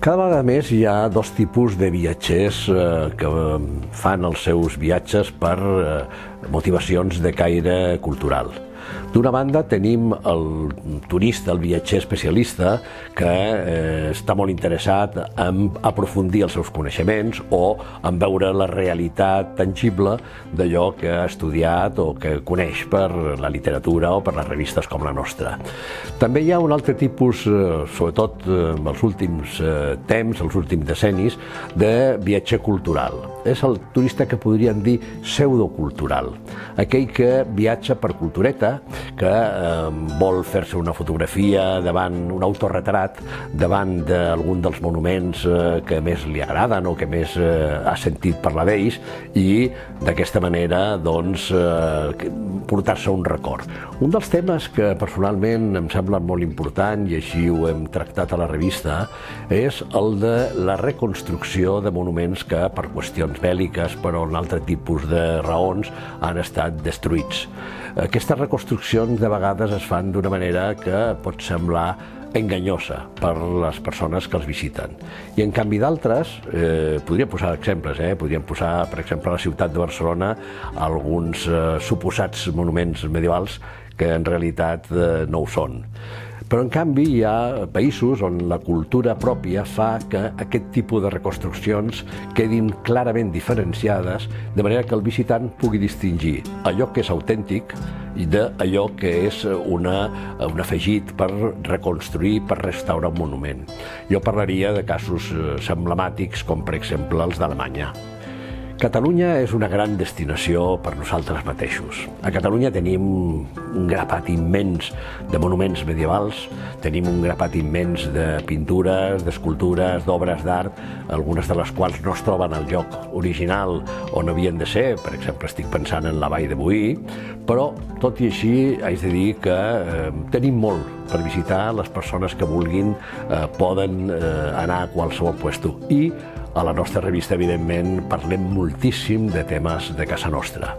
Cada vegada més hi ha dos tipus de viatgers que fan els seus viatges per motivacions de caire cultural. D'una banda tenim el turista, el viatger especialista, que està molt interessat en aprofundir els seus coneixements o en veure la realitat tangible d'allò que ha estudiat o que coneix per la literatura o per les revistes com la nostra. També hi ha un altre tipus, sobretot en els últims temps, els últims decennis, de viatger cultural. És el turista que podríem dir pseudocultural, aquell que viatja per cultureta, que vol fer-se una fotografia davant un autorretrat, davant d'algun dels monuments que més li agraden o que més ha sentit parlar d'ells, i d'aquesta manera doncs portar-se un record. Un dels temes que personalment em sembla molt important, i així ho hem tractat a la revista, és el de la reconstrucció de monuments que per qüestions bèl·liques, per un altre tipus de raons, han estat destruïts. Aquestes reconstruccions de vegades es fan d'una manera que pot semblar enganyosa per les persones que els visiten. I en canvi d'altres, podríem posar exemples, podríem posar, per exemple, a la ciutat de Barcelona alguns suposats monuments medievals que en realitat no ho són. Però, en canvi, hi ha països on la cultura pròpia fa que aquest tipus de reconstruccions quedin clarament diferenciades, de manera que el visitant pugui distingir allò que és autèntic i d'allò que és un afegit per reconstruir, per restaurar un monument. Jo parlaria de casos emblemàtics com, per exemple, els d'Alemanya. Catalunya és una gran destinació per nosaltres mateixos. A Catalunya tenim un grapat immens de monuments medievals, tenim un grapat immens de pintures, d'escultures, d'obres d'art, algunes de les quals no es troben al lloc original on havien de ser. Per exemple, estic pensant en la Vall de Boí, però tot i així haig de dir que tenim molt per visitar. Les persones que vulguin poden anar a qualsevol puesto. I a la nostra revista, evidentment, parlem moltíssim de temes de casa nostra.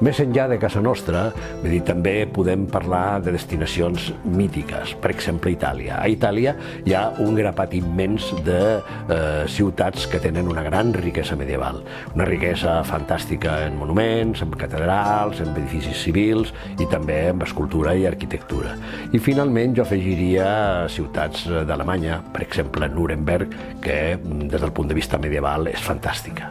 Més enllà de casa nostra, també podem parlar de destinacions mítiques, per exemple, Itàlia. A Itàlia hi ha un grapat immens de ciutats que tenen una gran riquesa medieval, una riquesa fantàstica en monuments, en catedrals, en edificis civils i també en escultura i arquitectura. I finalment jo afegiria ciutats d'Alemanya, per exemple Nuremberg, que des del punt de vista medieval és fantàstica.